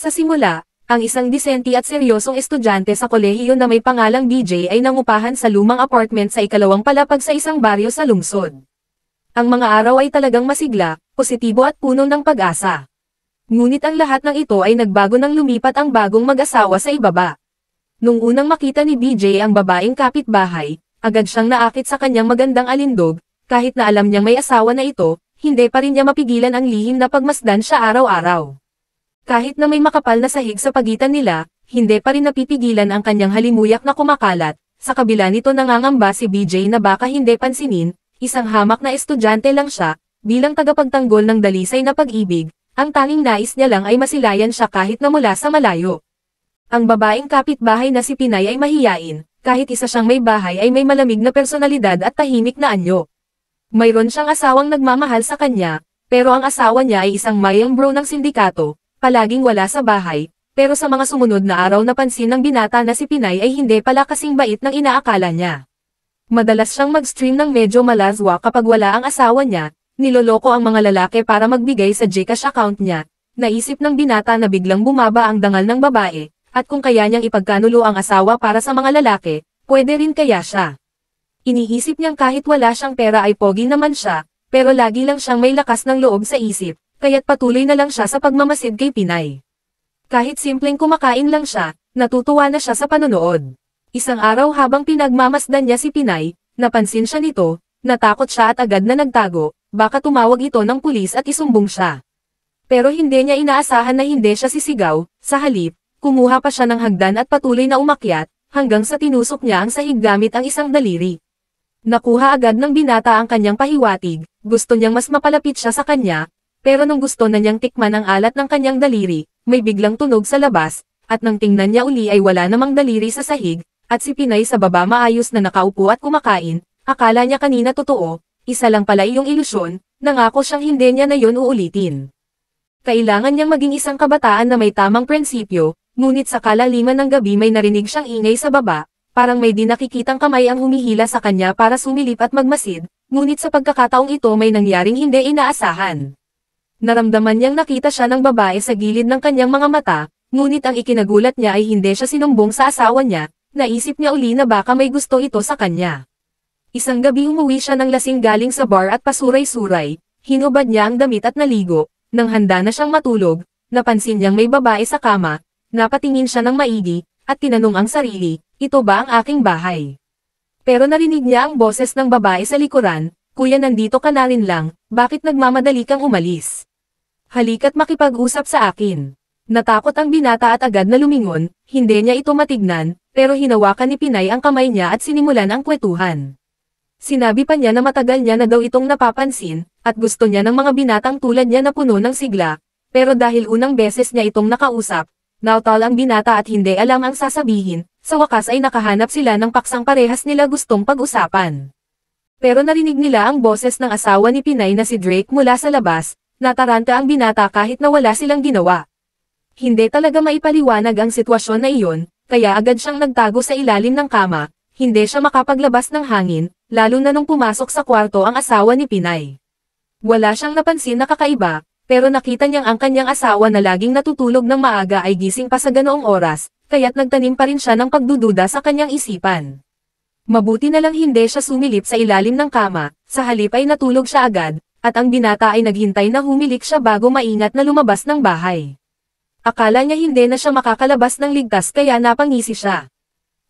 Sa simula, ang isang disente at seryosong estudyante sa kolehiyo na may pangalang BJ ay nangupahan sa lumang apartment sa ikalawang palapag sa isang baryo sa lungsod. Ang mga araw ay talagang masigla, positibo at puno ng pag-asa. Ngunit ang lahat ng ito ay nagbago nang lumipat ang bagong mag-asawa sa ibaba. Nung unang makita ni BJ ang babaeng kapitbahay, agad siyang naakit sa kanyang magandang alindog, kahit na alam niyang may asawa na ito, hindi pa rin niya mapigilan ang lihim na pagmasdan siya araw-araw. Kahit na may makapal na sahig sa pagitan nila, hindi pa rin napipigilan ang kanyang halimuyak na kumakalat. Sa kabila nito nangangamba si BJ na baka hindi pansinin, isang hamak na estudyante lang siya, bilang tagapagtanggol ng dalisay na pag-ibig, ang tanging nais niya lang ay masilayan siya kahit na mula sa malayo. Ang babaeng kapitbahay na si Pinay ay mahiyain, kahit isa siyang may bahay ay may malamig na personalidad at tahimik na anyo. Mayroon siyang asawang nagmamahal sa kanya, pero ang asawa niya ay isang mayang bro ng sindikato, palaging wala sa bahay, pero sa mga sumunod na araw napansin ng binata na si Pinay ay hindi pala kasing bait ng inaakala niya. Madalas siyang mag-stream ng medyo malazwa kapag wala ang asawa niya, niloloko ang mga lalaki para magbigay sa Gcash account niya. Naisip ng binata na biglang bumaba ang dangal ng babae, at kung kaya niyang ipagkanulo ang asawa para sa mga lalaki, pwede rin kaya siya. Iniisip niyang kahit wala siyang pera ay pogi naman siya, pero lagi lang siyang may lakas ng loob sa isip, kaya't patuloy na lang siya sa pagmamasid kay Pinay. Kahit simpleng kumakain lang siya, natutuwa na siya sa panonood. Isang araw habang pinagmamasdan niya si Pinay, napansin siya nito, natakot siya at agad na nagtago, baka tumawag ito ng pulis at isumbong siya. Pero hindi niya inaasahan na hindi siya sisigaw, sa halip, kumuha pa siya ng hagdan at patuloy na umakyat, hanggang sa tinusok niya ang sahig gamit ang isang daliri. Nakuha agad ng binata ang kanyang pahiwatig, gusto niyang mas mapalapit siya sa kanya, pero nung gusto na niyang tikman ang alat ng kanyang daliri, may biglang tunog sa labas, at nang tingnan niya uli ay wala namang daliri sa sahig, at si Pinay sa baba maayos na nakaupo at kumakain, akala niya kanina totoo, isa lang pala iyong ilusyon, nangako siyang hindi niya na yun uulitin. Kailangan niyang maging isang kabataan na may tamang prinsipyo, ngunit sa kalaliman ng gabi may narinig siyang ingay sa baba, parang may di nakikitang kamay ang humihila sa kanya para sumilip at magmasid, ngunit sa pagkakataong ito may nangyaring hindi inaasahan. Naramdaman niyang nakita siya ng babae sa gilid ng kanyang mga mata, ngunit ang ikinagulat niya ay hindi siya sinumbong sa asawa niya, naisip niya uli na baka may gusto ito sa kanya. Isang gabi umuwi siya ng lasing galing sa bar at pasuray-suray, hinubad niya ang damit at naligo, nang handa na siyang matulog, napansin niyang may babae sa kama, napatingin siya ng maigi, at tinanong ang sarili, ito ba ang aking bahay? Pero narinig niya ang boses ng babae sa likuran, kuya nandito ka na rin lang, bakit nagmamadali kang umalis? Halika't makipag-usap sa akin. Natakot ang binata at agad na lumingon, hindi niya ito matignan, pero hinawakan ni Pinay ang kamay niya at sinimulan ang kwetuhan. Sinabi pa niya na matagal niya na daw itong napapansin, at gusto niya ng mga binatang tulad niya na puno ng sigla, pero dahil unang beses niya itong nakausap, nautal ang binata at hindi alam ang sasabihin, sa wakas ay nakahanap sila ng paksang parehas nila gustong pag-usapan. Pero narinig nila ang boses ng asawa ni Pinay na si Drake mula sa labas, nataranta ang binata kahit na wala silang ginawa. Hindi talaga maipaliwanag ang sitwasyon na iyon, kaya agad siyang nagtago sa ilalim ng kama, hindi siya makapaglabas ng hangin, lalo na nung pumasok sa kwarto ang asawa ni Pinay. Wala siyang napansin na kakaiba, pero nakita niyang ang kanyang asawa na laging natutulog ng maaga ay gising pa sa ganoong oras, kaya't nagtanim pa rin siya ng pagdududa sa kanyang isipan. Mabuti na lang hindi siya sumilip sa ilalim ng kama, sa halip ay natulog siya agad, at ang binata ay naghintay na humilik siya bago maingat na lumabas ng bahay. Akala niya hindi na siya makakalabas ng ligtas kaya napangisi siya.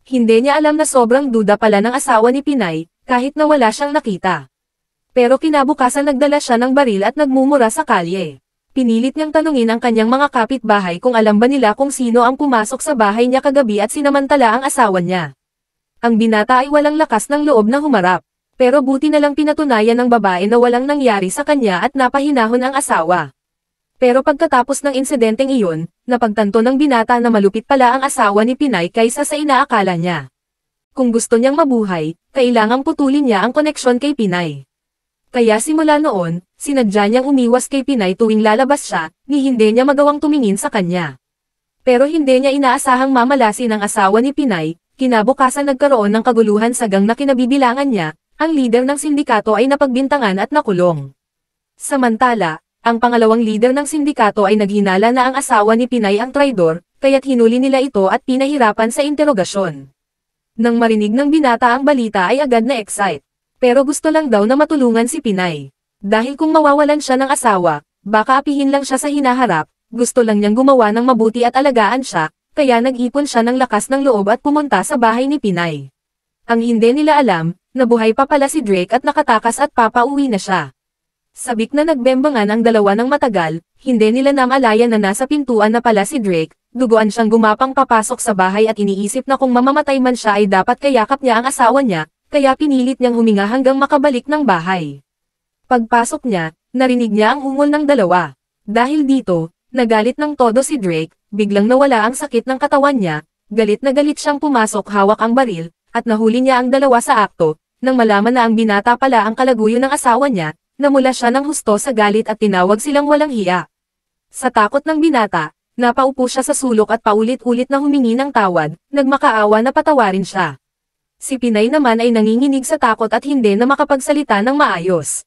Hindi niya alam na sobrang duda pala ng asawa ni Pinay, kahit na wala siyang nakita. Pero kinabukasan nagdala siya ng baril at nagmumura sa kalye. Pinilit niyang tanungin ang kanyang mga kapitbahay kung alam ba nila kung sino ang pumasok sa bahay niya kagabi at sinamantala ang asawa niya. Ang binata ay walang lakas ng loob na humarap. Pero buti na lang pinatunayan ng babae na walang nangyari sa kanya at napahinahon ang asawa. Pero pagkatapos ng insidenteng iyon, napagtanto ng binata na malupit pala ang asawa ni Pinay kaysa sa inaakala niya. Kung gusto niyang mabuhay, kailangang putulin niya ang koneksyon kay Pinay. Kaya simula noon, sinadya niyang umiwas kay Pinay tuwing lalabas siya, ni hindi niya magawang tumingin sa kanya. Pero hindi niya inaasahang mamalasin ang asawa ni Pinay, kinabukasan nagkaroon ng kaguluhan sa gang na kinabibilangan niya, ang lider ng sindikato ay napagbintangan at nakulong. Samantala, ang pangalawang leader ng sindikato ay naghinala na ang asawa ni Pinay ang traidor, kaya't hinuli nila ito at pinahirapan sa interogasyon. Nang marinig ng binata ang balita ay agad na excite. Pero gusto lang daw na matulungan si Pinay. Dahil kung mawawalan siya ng asawa, baka apihin lang siya sa hinaharap, gusto lang niyang gumawa ng mabuti at alagaan siya, kaya nag-ipon siya ng lakas ng loob at pumunta sa bahay ni Pinay. Ang hindi nila alam, nabuhay pa pala si Drake at nakatakas at papauwi na siya. Sabik na nagbembangan ang dalawa ng matagal, hindi nila namalayan na nasa pintuan na pala si Drake, duguan siyang gumapang papasok sa bahay at iniisip na kung mamamatay man siya ay dapat kayakap niya ang asawa niya, kaya pinilit niyang huminga hanggang makabalik ng bahay. Pagpasok niya, narinig niya ang ungol ng dalawa. Dahil dito, nagalit ng todo si Drake, biglang nawala ang sakit ng katawan niya, galit na galit siyang pumasok hawak ang baril, at nahuli niya ang dalawa sa akto, nang malaman na ang binata pala ang kalaguyo ng asawa niya, namula siya ng husto sa galit at tinawag silang walang hiya. Sa takot ng binata, napaupo siya sa sulok at paulit-ulit na humingi ng tawad, nagmakaawa na patawarin siya. Si Pinay naman ay nanginginig sa takot at hindi na makapagsalita ng maayos.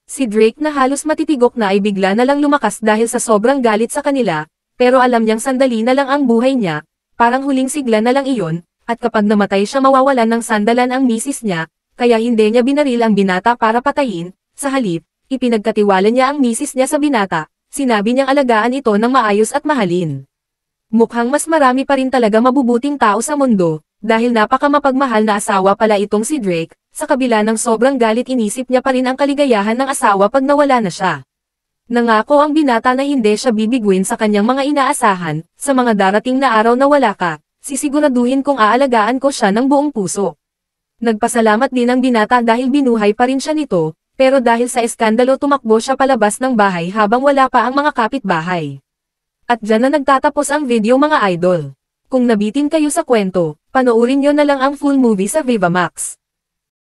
Si Drake na halos matitigok na ay bigla na lang lumakas dahil sa sobrang galit sa kanila, pero alam niyang sandali na lang ang buhay niya, parang huling sigla na lang iyon, at kapag namatay siya mawawalan ng sandalan ang misis niya, kaya hindi niya binaril ang binata para patayin. Sa halip, ipinagkatiwala niya ang misis niya sa binata, sinabi niyang alagaan ito ng maayos at mahalin. Mukhang mas marami pa rin talaga mabubuting tao sa mundo, dahil napakamapagmahal na asawa pala itong si Drake, sa kabila ng sobrang galit inisip niya pa rin ang kaligayahan ng asawa pag nawala na siya. Nangako ang binata na hindi siya bibigwin sa kanyang mga inaasahan, sa mga darating na araw na wala ka, sisiguraduhin kong aalagaan ko siya ng buong puso. Nagpasalamat din ang binata dahil binuhay pa rin siya nito, pero dahil sa eskandalo tumakbo siya palabas ng bahay habang wala pa ang mga kapitbahay. At dyan na nagtatapos ang video mga idol. Kung nabitin kayo sa kwento, panoorin nyo na lang ang full movie sa Viva Max.